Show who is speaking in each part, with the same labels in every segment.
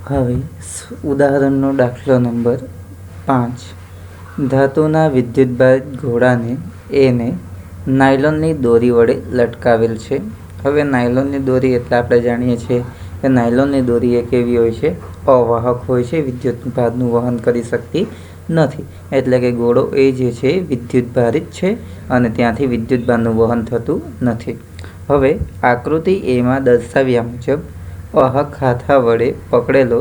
Speaker 1: હવે ઉદાહરણનો દાખલો નંબર 5. ધાતુના વિદ્યુતભારિત ઘોડાને એને નાયલોનની દોરી વડે લટકાવેલ છે. હવે નાયલોનની દોરી એટલે આપણે જાણીએ છીએ કે નાયલોનની દોરી એ કેવી હોય છે? અવાહક હોય છે, વિદ્યુતભારનું વહન કરી શકતી નથી. એટલે કે ઘોડો એ જે છે વિદ્યુતભારિત છે અને ત્યાંથી વિદ્યુતભારનું વહન થતું નથી. હવે આકૃતિ એમાં દર્શાવ્યા મુજબ વાહક હાથા વડે પકડેલો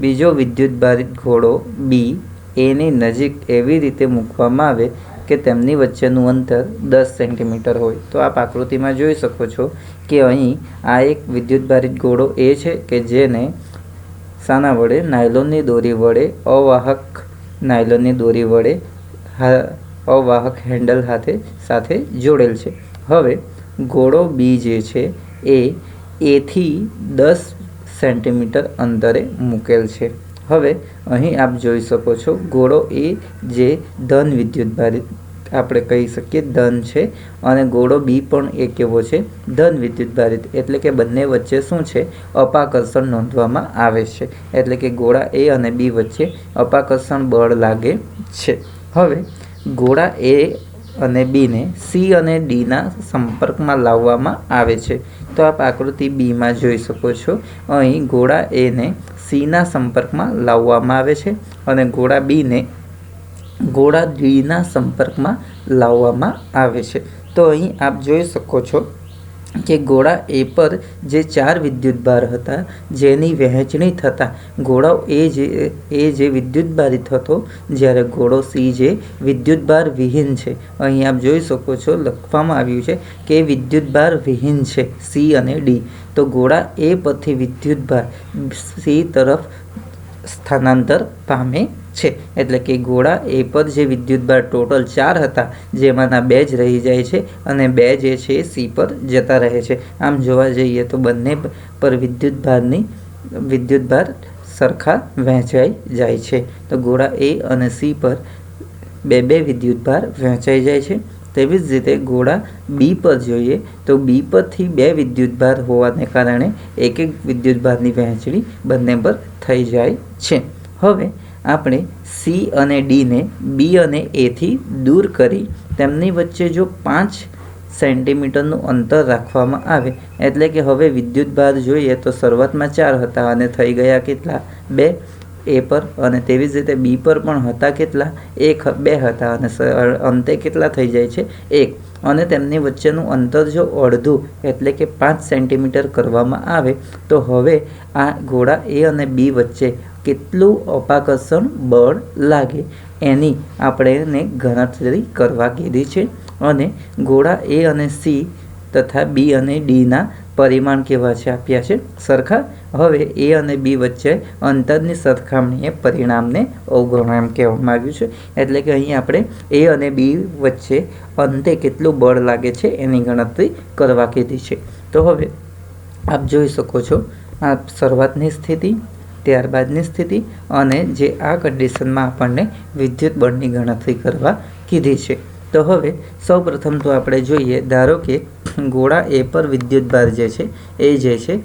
Speaker 1: બીજો વિદ્યુતભારિત ઘોડો બી એની નજીક એવી રીતે મૂકવામાં આવે કે તેમની વચ્ચેનું અંતર 10 સેન્ટીમીટર હોય. તો આપ આકૃતિમાં જોઈ શકો છો કે અહીં આ એક વિદ્યુતભારિત ઘોડો એ છે કે જેને શાના વડે? નાયલોનની દોરી વડે, અવાહક નાયલોનની દોરી વડે અવાહક હેન્ડલ સાથે જોડેલ છે. હવે ઘોડો બી જે છે એ એથી 10 સેન્ટીમીટર અંતરે મૂકેલ છે. હવે અહીં આપ જોઈ શકો છો ઘોડો એ જે ધન વિદ્યુતભારિત આપણે કહી શકીએ ધન છે અને ઘોડો બી પણ એ કેવો છે? ધન વિદ્યુતભારિત. એટલે કે બંને વચ્ચે શું છે? અપાકર્ષણ નોંધવામાં આવે છે. એટલે કે ઘોડા એ અને બી વચ્ચે અપાકર્ષણ બળ લાગે છે. હવે ઘોડા એ અને બીને સી અને ડીના સંપર્કમાં લાવવામાં આવે છે. તો આપ આકૃતિ બીમાં જોઈ શકો છો અહીં ઘોડા એને સીના સંપર્કમાં લાવવામાં આવે છે અને ઘોડા બીને ઘોડા ડીના સંપર્કમાં લાવવામાં આવે છે. તો અહીં આપ જોઈ શકો છો કે ઘોડા એ પર જે 4 વિદ્યુતભાર હતા જેની વહેંચણી થતાં ઘોડો એ જે વિદ્યુતભારિત હતો, જ્યારે ઘોડો સી જે વિદ્યુતભાર વિહીન છે. અહીં આપ જોઈ શકો છો લખવામાં આવ્યું છે કે વિદ્યુતભાર વિહીન છે સી અને ડી. તો ઘોડા એ પરથી વિદ્યુતભાર સી તરફ સ્થાનાંતર પામે છે. એટલે કે ઘોડા એ પર જે વિદ્યુતભાર ટોટલ 4 હતા જેમાંના 2 જ રહી જાય છે અને 2 જે છે સી પર જતા રહે છે. આમ જોવા જઈએ તો બંને પર વિદ્યુતભાર સરખા વહેંચાઈ જાય છે. તો ઘોડા એ અને સી પર 2 વિદ્યુતભાર વહેંચાઈ જાય છે. તેવી જ રીતે ઘોડા બી પર જોઈએ તો બી પરથી 2 વિદ્યુતભાર હોવાને કારણે એક વિદ્યુતભારની વહેંચણી બંને પર થઈ જાય છે. હવે આપણે સી અને ડીને બી અને એથી દૂર કરી તેમની વચ્ચે જો 5 સેન્ટીમીટરનું અંતર રાખવામાં આવે, એટલે કે હવે વિદ્યુતભાર જોઈએ તો શરૂઆતમાં 4 હતા અને થઈ ગયા કેટલા? 2 એ પર. અને તેવી જ રીતે બી પર પણ હતા કેટલા? 2 હતા અને અંતે કેટલા થઈ જાય છે? 1. અને તેમની વચ્ચેનું અંતર જો અડધું એટલે કે 5 સેન્ટીમીટર કરવામાં આવે તો હવે આ ઘોડા એ અને બી વચ્ચે કેટલું અપાકર્ષણ બળ લાગે એની આપણે ગણતરી કરવા કીધી છે. અને ઘોડા એ અને સી તથા બી અને ડીના પરિમાણ કેવા છે? આપ્યા છે સરખા. હવે એ અને બી વચ્ચે અંતરની સરખામણીએ પરિણામને અવગણો એમ કહેવામાં આવ્યું છે. એટલે કે અહીં આપણે એ અને બી વચ્ચે અંતે કેટલું બળ લાગે છે એની ગણતરી કરવા કીધી છે. તો હવે આપ જોઈ શકો છો આ શરૂઆતની સ્થિતિ, ત્યારબાદની સ્થિતિ અને જે આ કન્ડિશનમાં આપણને વિદ્યુત બળની ગણતરી કરવા કીધી છે. તો હવે સૌપ્રથમ તો આપણે જોઈએ, ધારો કે ઘોડા એ પર વિદ્યુતભાર જે છે એ જે છે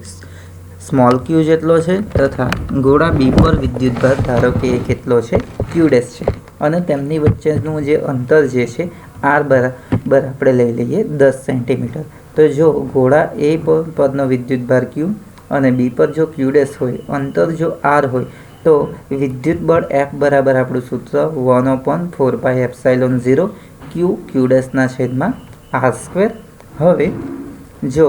Speaker 1: સ્મોલ ક્યુ જેટલો છે તથા ઘોડા બી પર વિદ્યુતભાર ધારો કે એ કેટલો છે? ક્યુ ડેશ છે. અને તેમની વચ્ચેનું જે અંતર જે છે આર બરાબર આપણે લઈ લઈએ 10 સેન્ટીમીટર. તો જો ઘોડા એ પરનો વિદ્યુતભાર ક્યુ અને બી પર જો ક્યુ ડેશ હોય, અંતર જો આર હોય તો વિદ્યુત બળ એફ બરાબર આપણું સૂત્ર 1/4πε0 ક્યુ ડેશના છેદમાં r². હવે જો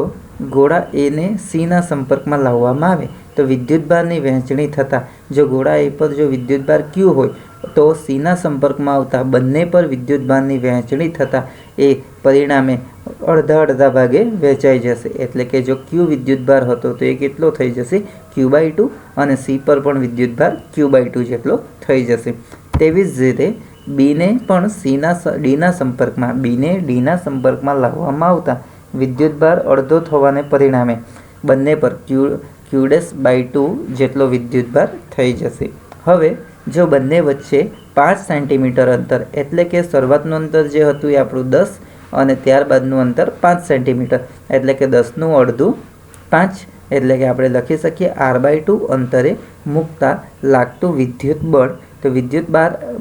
Speaker 1: ઘોડા એને સીના સંપર્કમાં લાવવામાં આવે તો વિદ્યુતભારની વહેંચણી થતાં જો ઘોડા એ પર જો વિદ્યુતભાર ક્યુ હોય તો સીના સંપર્કમાં આવતા બંને પર વિદ્યુતભારની વહેંચણી થતાં એ પરિણામે અડધા ભાગે વહેંચાઈ જશે. એટલે કે જો ક્યુ વિદ્યુતભાર હતો તો એ કેટલો થઈ જશે? Q/2. અને સી પર પણ વિદ્યુતભાર Q/2 જેટલો થઈ જશે. તેવી જ રીતે બીને પણ ડીના સંપર્કમાં લાવવામાં આવતા વિદ્યુતભાર અડધો થવાને પરિણામે બંને પર Q'/2 જેટલો વિદ્યુતભાર થઈ જશે. હવે જો બંને વચ્ચે 5 સેન્ટીમીટર અંતર એટલે કે શરૂઆતનું અંતર જે હતું એ આપણું 10 અને ત્યારબાદનું અંતર 5 સેન્ટીમીટર એટલે કે 10નું અડધું 5 એટલે કે આપણે લખી શકીએ r/2 અંતરે મૂકતા લાગતું વિદ્યુત બળ. તો વિદ્યુત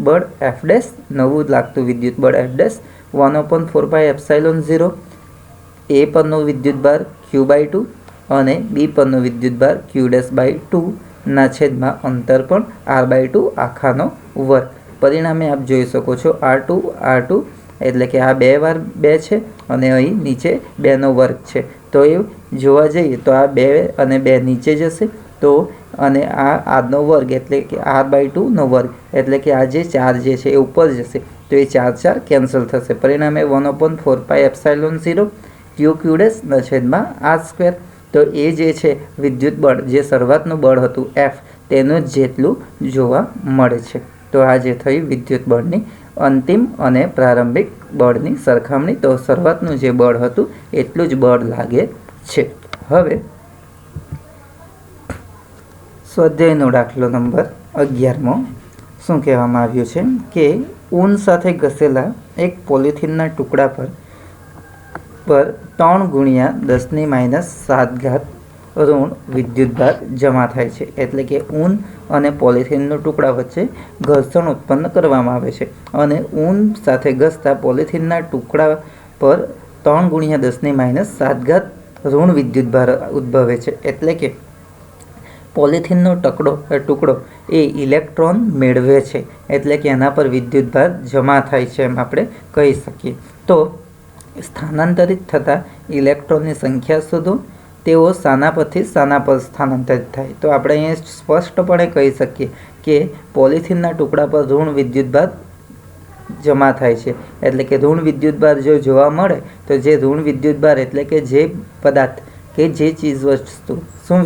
Speaker 1: બળ F ડેશ, નવું લાગતું વિદ્યુત બળ F ડેશ 1/4πε0, A પરનો વિદ્યુત ભાર q/2 અને B પરનો વિદ્યુત ભાર q'/2 ના છેદમાં અંતર પણ r/2 આખાનો વર્ગ. પરિણામે આપ જોઈ શકો છો r2 એટલે કે આ 2 વાર 2 છે અને અહીં નીચે 2નો વર્ગ છે. તો એ જોવા જઈએ તો આ 2 અને 2 નીચે જશે, તો અને આનો વર્ગ એટલે કે r/2 નો વર્ગ એટલે કે આ જે 4 જે છે એ ઉપર જશે, તો એ 4 કેન્સલ થશે. પરિણામે 1/4πε0 q ના છેદમાં r². તો એ જે છે વિદ્યુત બળ, જે શરૂઆતનું બળ હતું F, તેનું જ જેટલું જોવા મળે છે. તો આ જે થઈ વિદ્યુત બળની અંતિમ અને પ્રારંભિક બળની સરખામણી. તો શરૂઆતનું જે બળ હતું એટલું જ બળ લાગે છે. હવે સ્વાધ્યાયનો દાખલો નંબર 11મો શું કહેવામાં આવ્યું છે કે ઊન સાથે ઘસેલા એક પોલિથીનના ટુકડા પર 3 × 10⁻⁷ ઋણ વિદ્યુતભાર જમા થાય છે. એટલે કે ઊન અને પોલિથીનનો ટુકડા વચ્ચે ઘર્ષણ ઉત્પન્ન કરવામાં આવે છે અને ઊન સાથે ઘસતા પોલિથીનના ટુકડા પર 3 × 10⁻⁷ ઋણ વિદ્યુતભાર ઉદ્ભવે છે. એટલે કે પોલિથીનનો ટુકડો એ ઇલેક્ટ્રોન મેળવે છે, એટલે કે એના પર વિદ્યુતભાર જમા થાય છે એમ આપણે કહી શકીએ. તો સ્થાનાંતરિત થતા ઇલેક્ટ્રોનની સંખ્યા શોધો. તેઓ શાના પરથી શાના પર સ્થાનાંતરિત થાય. તો આપણે અહીંયા સ્પષ્ટપણે કહી શકીએ કે પોલિથીનના ટુકડા પર ઋણ વિદ્યુતભાર જમા થાય છે. એટલે કે ઋણ વિદ્યુતભાર જો જોવા મળે તો જે ઋણ વિદ્યુતભાર એટલે કે જે પદાર્થ કે જે ચીજ વસ્તુ શું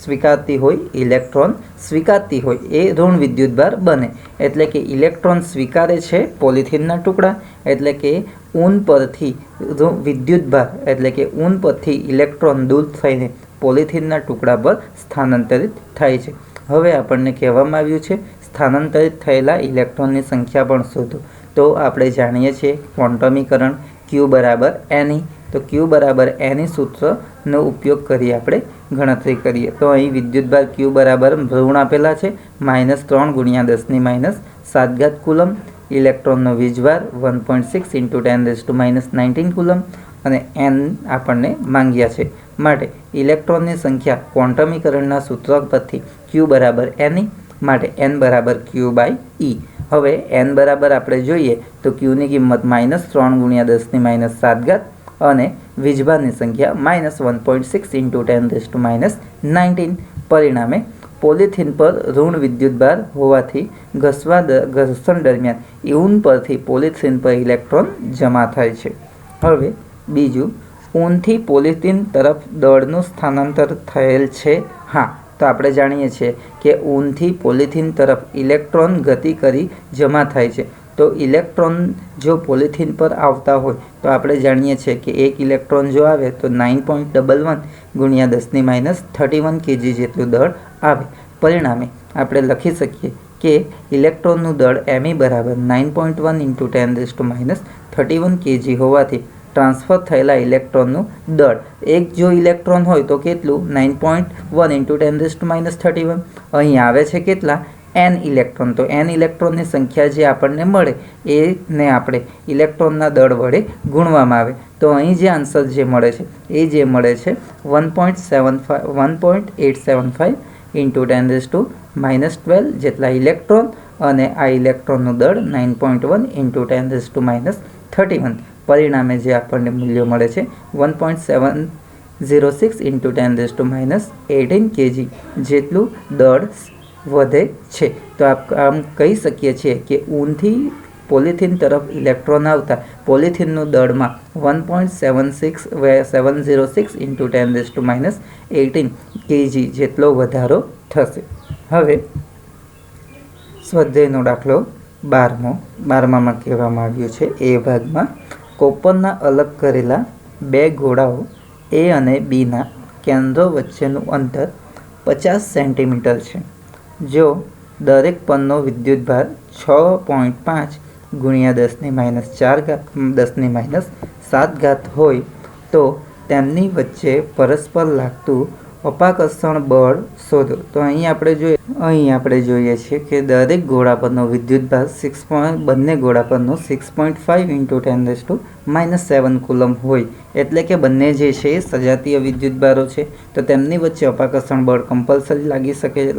Speaker 1: સ્વીકારતી હોય, ઇલેક્ટ્રોન સ્વીકારતી હોય, એ ઋણ વિદ્યુતભાર બને. એટલે કે ઇલેક્ટ્રોન સ્વીકારે છે પોલિથીનના ટુકડા, એટલે કે ઊન પરથી વિદ્યુતભાર એટલે કે ઊન પરથી ઇલેક્ટ્રોન દૂર થઈને પોલિથીનના ટુકડા પર સ્થાનાંતરિત થાય છે. હવે આપણને કહેવામાં આવ્યું છે સ્થાનાંતરિત થયેલા ઇલેક્ટ્રોનની સંખ્યા પણ શોધો. તો આપણે જાણીએ છીએ ક્વોન્ટમીકરણ Q = Ne. તો Q = Ne સૂત્રનો ઉપયોગ કરી આપણે ગણતરી કરીએ. તો અહીં વિદ્યુતભાર Q ઋણ આપેલા છે -3 × 10⁻⁷ કુલમ. ઇલેક્ટ્રોનનો વીજભાર 1.6 × 10⁻⁹ કુલમ અને n આપણને માંગ્યા છે. માટે ઇલેક્ટ્રોનની સંખ્યા ક્વોન્ટમીકરણના સૂત્ર પરથી Q = Ne, માટે n = Q/E. હવે n બરાબર આપણે જોઈએ તો Qની કિંમત -3 × 10⁻⁷ અને વીજભારની સંખ્યા -1.6 × 10⁻⁹. પરિણામે પોલિથીન પર ઋણ વિદ્યુતભાર હોવાથી ઘર્ષણ દરમિયાન ઊન પરથી પોલિથીન પર ઇલેક્ટ્રોન જમા થાય છે. હવે બીજું, ઊનથી પોલિથીન તરફ દળનું સ્થાનાંતર થયેલ છે. હા, તો આપણે જાણીએ છીએ કે ઊનથી પોલિથીન તરફ ઇલેક્ટ્રોન ગતિ કરી જમા થાય છે. તો ઇલેક્ટ્રોન જો પોલિથીન પર આવતા હોય તો આપણે જાણીએ છીએ કે એક ઇલેક્ટ્રોન જો આવે તો 9.11 × 10⁻31 kg જેટલું દળ આવે. પરિણામે આપણે લખી શકીએ કે ઇલેક્ટ્રોનનું દળ Me = 9.1 × 10⁻31 kg હોવાથી ટ્રાન્સફર થયેલા ઇલેક્ટ્રોનનું દળ, એક જો ઇલેક્ટ્રોન હોય તો કેટલું 9.1 × 10⁻31. અહીં આવે છે કેટલા n ઇલેક્ટ્રોન. તો n ઇલેક્ટ્રોનની સંખ્યા જે આપણને મળે એને આપણે ઇલેક્ટ્રોનના દળ વડે ગુણવામાં આવે. તો અહીં જે આન્સર જે મળે છે એ જે મળે છે 1.875 × 10⁻12 જેટલા ઇલેક્ટ્રોન અને આ ઇલેક્ટ્રોનનું દળ 9.1 × 10⁻31. પરિણામે જે આપણને મૂલ્ય મળે છે 1.706 × 10⁻18 kg જેટલું દળ વધે છે. તો આમ કહી શકીએ છીએ કે ઊનથી પોલિથીન તરફ ઇલેક્ટ્રોન આવતા પોલિથીનનું દળમાં 1.706 × 10⁻18 kg જેટલો વધારો થશે. હવે સ્વાધ્યાયનો દાખલો 12માં કહેવામાં આવ્યું છે એ ભાગમાં કોપરના અલગ કરેલા 2 ગોળાઓ A અને Bના કેન્દ્રો વચ્ચેનું અંતર 50 સેન્ટીમીટર છે. જો દરેક પરનો વિદ્યુતભાર 6.5 × 10⁻⁷ હોય તો તેમની વચ્ચે પરસ્પર લાગતું અપાકર્ષણ બળ શોધો। તો અહીં આપણે જોઈએ છીએ કે દરેક ગોળા પરનો વિદ્યુતભાર બંને ગોળા પરનો 6.5 × 10⁻⁷ કુલમ હોય, એટલે કે બંને જે છે એ સજાતીય વિદ્યુતભારો છે, તો તેમની વચ્ચે અપાકર્ષણ બળ કમ્પલસરી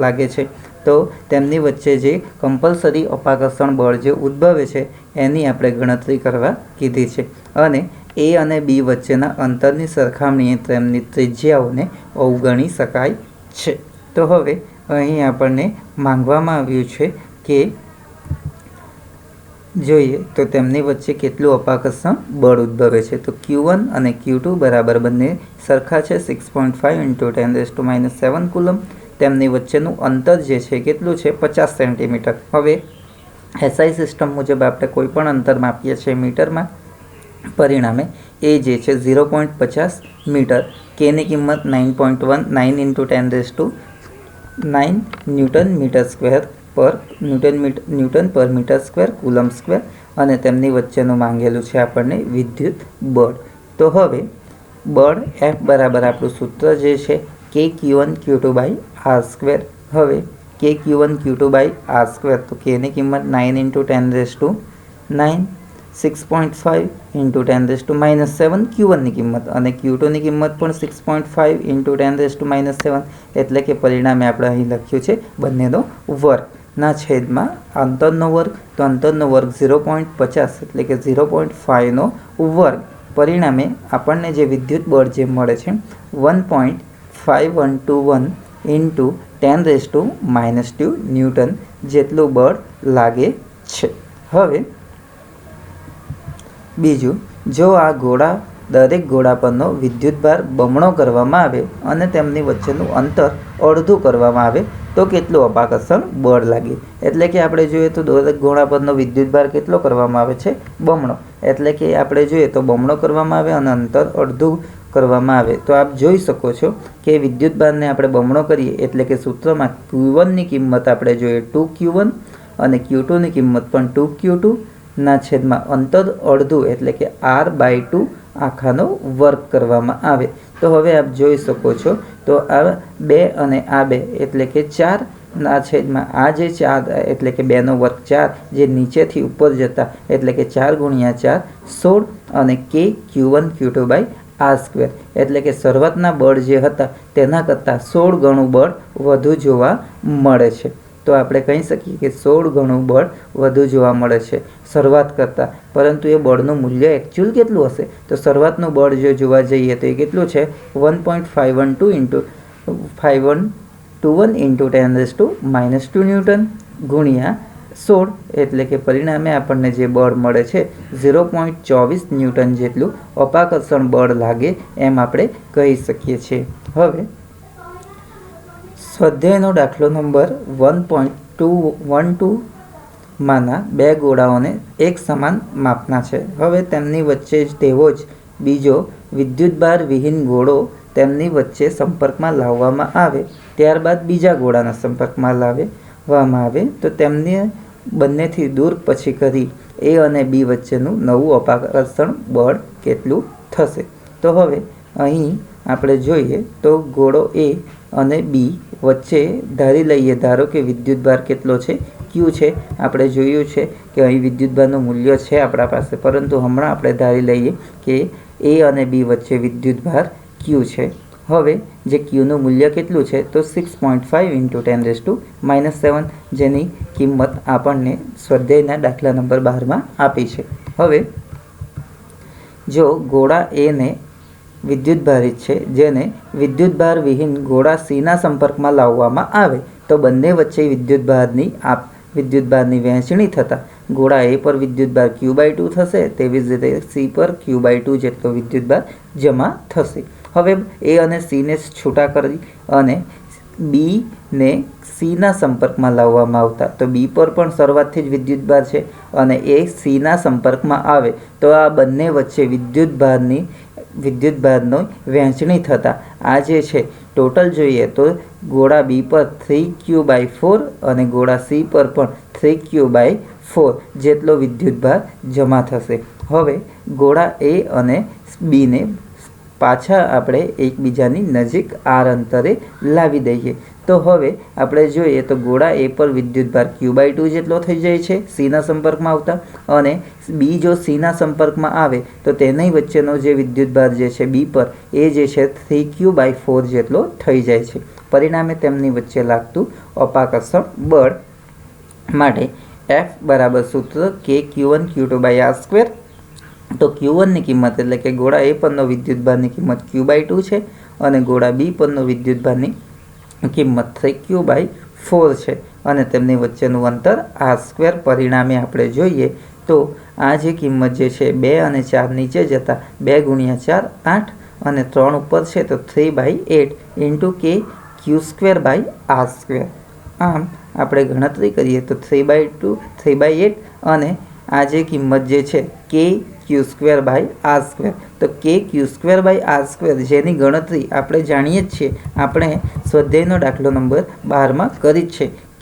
Speaker 1: લાગે છે। તો તેમની વચ્ચે જે કમ્પલસરી અપાકર્ષણ બળ જે ઉદ્ભવે છે એની આપણે ગણતરી કરવા કીધી છે, અને એ અને બી વચ્ચેના અંતરની સરખામણીએ તેમની ત્રિજ્યાઓને અવગણી શકાય છે। તો હવે અહીં આપણને માંગવામાં આવ્યું છે કે જોઈએ તો તેમની વચ્ચે કેટલું અપાકર્ષણ બળ ઉદ્ભવે છે। તો Q1 અને Q2 બરાબર બંને સરખા છે 6.5 × 10⁻⁷ કુલમ। તેમની વચ્ચેનું અંતર જે છે કેટલું છે 50 સેન્ટીમીટર। હવે SI સિસ્ટમ મુજબ આપણે કોઈ પણ અંતર માપીએ છીએ મીટરમાં, પરિણામે એ જે છે 0.50 મીટર, કેની કિંમત 9.19 × 10⁹ ન્યૂટન મીટર સ્ક્વેર પર ન્યૂટન પર મીટર સ્ક્વેર કુલમ સ્ક્વેર, અને તેમની વચ્ચેનું માંગેલું છે આપણને વિદ્યુત બળ। તો હવે બળ F બરાબર આપણું સૂત્ર જે છે KQ1Q2/r²। હવે KQ1Q2/r², તો Kની કિંમત 9 × 10⁹ 6.5 × 10⁻⁷ Q1ની કિંમત, અને Q2ની કિંમત પણ 6.5 × 10⁻⁷, એટલે કે પરિણામે આપણે અહીં લખ્યું છે બંનેનો વર્ગ ના છેદમાં અંતરનો વર્ગ, તો અંતરનો વર્ગ 0.50 એટલે કે 0.5 નો વર્ગ, પરિણામે આપણને જે વિદ્યુત બળ જે મળે છે 1.5121 × 10⁻² ન્યૂટન જેટલું બળ લાગે છે। હવે બીજું, જો આ દરેક ગોળા પરનો વિદ્યુતભાર બમણો કરવામાં આવે અને તેમની વચ્ચેનું અંતર અડધું કરવામાં આવે તો કેટલું અપાકર્ષણ બળ લાગે। એટલે કે આપણે જોઈએ તો દરેક ગોળા પરનો વિદ્યુતભાર કેટલો કરવામાં આવે છે બમણો, એટલે કે આપણે જોઈએ તો બમણો કરવામાં આવે અને અંતર અડધું કરવામાં આવે। તો આપ જોઈ શકો છો કે વિદ્યુતભારને આપણે બમણો કરીએ એટલે કે સૂત્રમાં Q1ની કિંમત આપણે જોઈએ 2Q1 અને Q2ની કિંમત પણ 2Q2 ના છેદમાં અંતર અડધું એટલે કે r/2 આખાનો વર્ગ કરવામાં આવે। તો હવે આપ જોઈ શકો છો તો આ 2 અને આ 2 એટલે કે 4 ના છેદમાં આ જે 4 એટલે કે 2 નો વર્ગ 4 જે નીચેથી ઉપર જતા એટલે કે 4 × 4 16, અને KQ1Q2/r², એટલે કે શરૂઆતના બળ જે હતા તેના કરતાં 16 ગણું બળ વધુ જોવા મળે છે। તો આપણે કહી શકીએ કે 16 ગણું બળ વધુ જોવા મળે છે શરૂઆત કરતાં, પરંતુ એ બળનું મૂલ્ય એકચ્યુઅલ કેટલું હશે? તો શરૂઆતનું બળ જો જોવા જઈએ તો એ કેટલું છે 1.512 × 10⁻² ન્યૂટન ગુણ્યા 16, એટલે કે પરિણામે આપણને જે બળ મળે છે 0.24 ન્યૂટન જેટલું અપાકર્ષણ બળ લાગે એમ આપણે કહી શકીએ છીએ। હવે સ્વાધ્યાયનો દાખલો નંબર 1.212 માના બે ગોળાઓને એક સમાન માપના છે। હવે તેમની વચ્ચે તેવો જ બીજો વિદ્યુતભાર વિહીન ગોળો તેમની વચ્ચે સંપર્કમાં લાવવામાં આવે, ત્યારબાદ બીજા ગોળાના સંપર્કમાં લાવવામાં આવે તો તેમને બંનેથી દૂર પછી કરી એ અને બી વચ્ચેનું નવું અપાકર્ષણ બળ કેટલું થશે। તો હવે અહીં આપણે જોઈએ તો ગોળો એ અને બી વચ્ચે ધારી લઈએ, ધારો કે વિદ્યુતભાર કેટલો છે Q છે। આપણે જોયું છે કે અહીં વિદ્યુતભારનું મૂલ્ય છે આપણા પાસે, પરંતુ હમણાં આપણે ધારી લઈએ કે એ અને બી વચ્ચે વિદ્યુતભાર Q છે। હવે જે Qનું મૂલ્ય કેટલું છે તો 6.5 × 10⁻⁷, જેની કિંમત આપણને સ્વાધ્યાયના દાખલા નંબર 12માં આપી છે। હવે જો ગોળા એને વિદ્યુતભારિત છે, જેને વિદ્યુતભાર વિહીન ગોળા Cના સંપર્કમાં લાવવામાં આવે તો બંને વચ્ચે વિદ્યુતભારની વહેંચણી થતાં ગોળા A પર વિદ્યુતભાર Q/2 થશે, તેવી જ રીતે C પર Q/2 જેટલો વિદ્યુતભાર જમા થશે। હવે A અને Cને છૂટા કરી અને Bને Cના સંપર્કમાં લાવવામાં આવતા તો B પર પણ શરૂઆતથી જ વિદ્યુતભાર છે અને એ Cના સંપર્કમાં આવે તો આ બંને વચ્ચે વિદ્યુતભારની વહેંચણી થતાં આ જે છે ટોટલ જોઈએ તો ગોળા B પર 3Q/4 અને ગોળા C પર પણ 3Q/4 જેટલો વિદ્યુતભાર જમા થશે। હવે ગોળા A અને Bને પાછા આપણે એકબીજાની નજીક આર અંતરે લાવી દઈએ તો હવે આપણે જોઈએ તો ગોળા એ પર વિદ્યુતભાર Q/2 જેટલો થઈ જાય છે સીના સંપર્કમાં આવતા, અને બી જો સીના સંપર્કમાં આવે તો તેની વચ્ચેનો જે વિદ્યુતભાર જે છે બી પર એ જે છે 3Q/4 જેટલો થઈ જાય છે. પરિણામે તેમની વચ્ચે લાગતું અપાકર્ષણ બળ માટે F બરાબર સૂત્ર KQ1Q2/r². તો Q1 ની કિંમત એટલે કે ગોળા એ પરનો વિદ્યુતભારની કિંમત Q/2 છે અને ગોળા બી પરનો વિદ્યુતભારની કિંમત 3Q/4 છે અને તેમની વચ્ચેનું અંતર r². પરિણામે આપણે જોઈએ તો આ જે કિંમત જે છે 2 અને 4 નીચે જતા 2 × 4 8 અને 3 ઉપર છે તો 3/8 × KQ²/r². આમ આપણે ગણતરી કરીએ તો 3/2 3/8 અને આ જે કિંમત જે છે KQ²/r². તો KQ²/r² જેની ગણતરી આપણે જાણીએ જ છીએ, આપણે સ્વાધ્યાયનો દાખલો નંબર 12માં કરી જ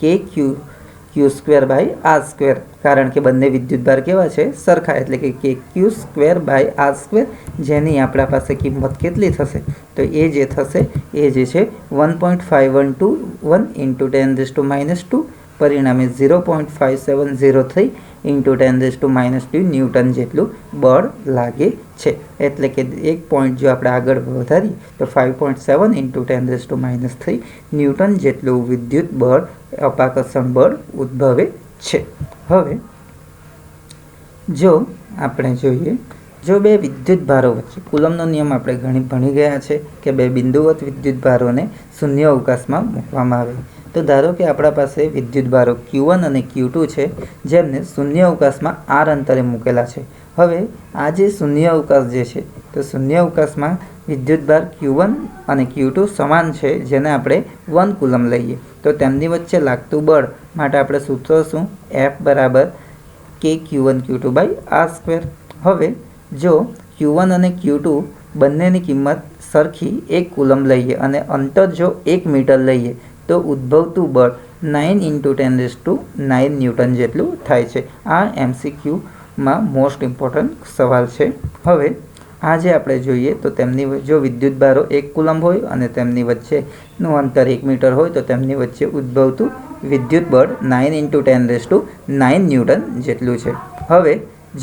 Speaker 1: છે KQ²/r², કારણ કે બંને વિદ્યુતભાર કેવા છે સરખા, એટલે કે KQ²/r², જેની આપણા પાસે કિંમત કેટલી થશે તો એ જે થશે એ જે છે 1.5121 × 10⁻². પરિણામે 0.5703 × 10⁻² ન્યૂટન જેટલું બળ લાગે છે. એટલે કે એક પોઈન્ટ જો આપણે આગળ વધારીએ તો 5.7 × 10⁻³ ન્યૂટન જેટલું વિદ્યુત બળ અપાકર્ષણ બળ ઉદ્ભવે છે. હવે જો આપણે જોઈએ, જો બે વિદ્યુતભારો વચ્ચે કુલમનો નિયમ આપણે ભણી ગયા છે કે બે બિંદુવત વિદ્યુતભારોને શૂન્ય અવકાશમાં મૂકવામાં આવે. તો ધારો કે આપણા પાસે વિદ્યુતભારો Q1 અને Q2 છે, જેમને શૂન્ય અવકાશમાં r અંતરે મૂકેલા છે. હવે આ જે શૂન્ય અવકાશ જે છે તો શૂન્ય અવકાશમાં વિદ્યુતભાર Q1 અને Q2 સમાન છે, જેને આપણે 1 કુલમ લઈએ તો તેમની વચ્ચે લાગતું બળ માટે આપણે સૂત્ર શું? F બરાબર KQ1Q2/r². હવે જો Q1 અને Q2 બંનેની કિંમત સરખી 1 કુલમ લઈએ અને અંતર જો 1 મીટર લઈએ તો ઉદ્ભવતું બળ 9 × 10⁹ ન્યૂટન જેટલું થાય છે. આ MCQમાં મોસ્ટ ઇમ્પોર્ટન્ટ સવાલ છે. હવે આજે આપણે જોઈએ તો તેમની જો વિદ્યુતભારો 1 કુલમ હોય અને તેમની વચ્ચેનું અંતર 1 મીટર હોય તો તેમની વચ્ચે ઉદ્ભવતું વિદ્યુત બળ 9 × 10⁹ ન્યૂટન જેટલું છે. હવે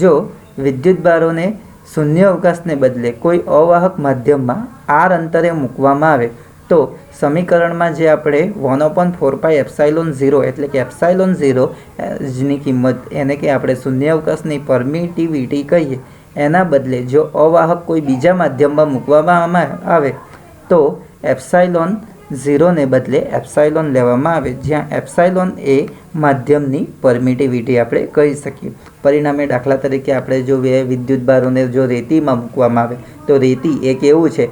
Speaker 1: જો વિદ્યુતભારોને શૂન્ય અવકાશને બદલે કોઈ અવાહક માધ્યમમાં r અંતરે મૂકવામાં આવે તો સમીકરણમાં જે આપણે 1/4πε0 એટલે કે ε0 ની કિંમત, એને કે આપણે શૂન્ય અવકાશની પરમિટિવિટી કહીએ, એના બદલે જો અવાહક કોઈ બીજા માધ્યમમાં મૂકવામાં આવે તો ε0 ને બદલે એપ્સાઇલોન લેવામાં આવે, જ્યાં એપ્સાઇલોન એ માધ્યમની પરમિટિવિટી આપણે કહી શકીએ. પરિણામે દાખલા તરીકે આપણે જો વિદ્યુતભારોને જો રેતીમાં મૂકવામાં આવે તો રેતી એક એવું છે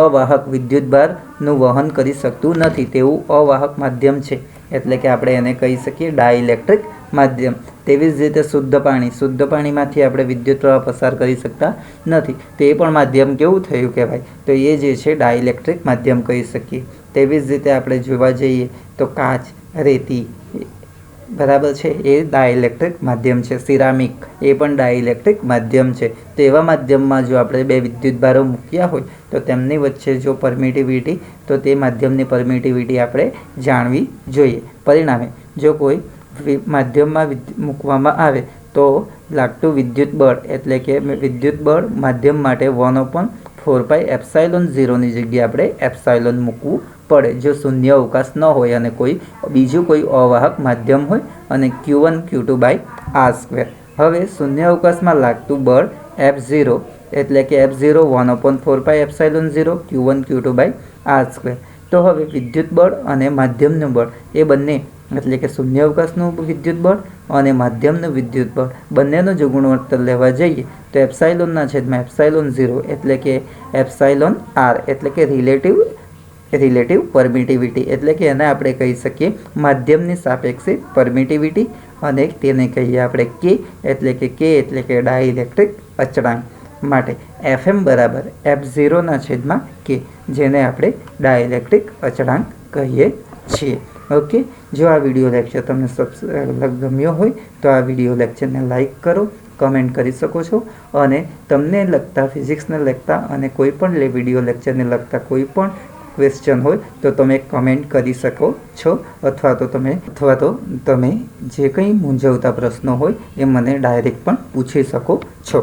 Speaker 1: અવાહક વિદ્યુતભારનું વહન કરી શકતું નથી તેવું અવાહક માધ્યમ છે, એટલે કે આપણે એને કહી શકીએ ડાઇલેક્ટ્રિક માધ્યમ. તેવી જ રીતે શુદ્ધ પાણીમાંથી આપણે વિદ્યુત પ્રવાહ પસાર કરી શકતા નથી, તે પણ માધ્યમ કેવું થયું કહેવાય તો એ જે છે ડાઇલેક્ટ્રિક માધ્યમ કહી શકીએ. તેવી જ રીતે આપણે જોવા જઈએ તો કાચ, રેતી બરાબર છે એ ડાઇલેક્ટ્રિક માધ્યમ છે. સિરામિક એ પણ ડાઇલેક્ટ્રિક માધ્યમ છે. તો એવા માધ્યમમાં જો આપણે બે વિદ્યુતભારો મૂક્યા હોય તો તેમની વચ્ચે જો પરમિટિવિટી, તો તે માધ્યમની પરમિટિવિટી આપણે જાણવી જોઈએ. પરિણામે જો કોઈ માધ્યમમાં મૂકવામાં આવે તો લાગતું વિદ્યુત બળ એટલે કે વિદ્યુત બળ માધ્યમ માટે 1/4πε0 ની જગ્યાએ આપણે એપ્સાઇલોન મૂકવું પડે જો શૂન્ય અવકાશ ન હોય અને બીજું કોઈ અવાહક માધ્યમ હોય અને Q1 Q2/r². હવે શૂન્ય અવકાશમાં લાગતું બળ F0 એટલે કે F0 1/4πε0 Q1 Q2/r². તો હવે વિદ્યુત બળ અને માધ્યમનું બળ એ બંને એટલે કે શૂન્ય અવકાશનું વિદ્યુત બળ અને માધ્યમનું વિદ્યુત બળ બંનેનો જો ગુણોત્તર લેવા જઈએ તો એપ્સાઇલોનના છેદમાં ε0 એટલે કે εr એટલે કે રિલેટિવ પરમિટિવિટી, એટલે કે એને આપણે કહી શકીએ માધ્યમની સાપેક્ષે પરમિટિવિટી, અને તેને કહીએ આપણે K એટલે કે ડાઇલેક્ટ્રિક અચળાંક માટે Fm બરાબર F0ના છેદમાં K, જેને આપણે ડાઇલેક્ટ્રિક અચળાંક કહીએ છીએ. ઓકે, જો આ વિડીયો લેક્ચર તમને ગમ્યો હોય તો આ વિડીયો લેક્ચરને લાઈક કરો, કમેન્ટ કરી શકો છો। અને તમને લગતા ફિઝિક્સને લગતા અને કોઈ પણ વિડીયો લેક્ચરને લગતા કોઈ પણ ક્વેશ્ચન હોય તો તમે કમેન્ટ કરી શકો છો, અથવા તો તમે જે કંઈ મૂંઝવતા પ્રશ્નો હોય એ મને ડાયરેક્ટ પણ પૂછી શકો છો।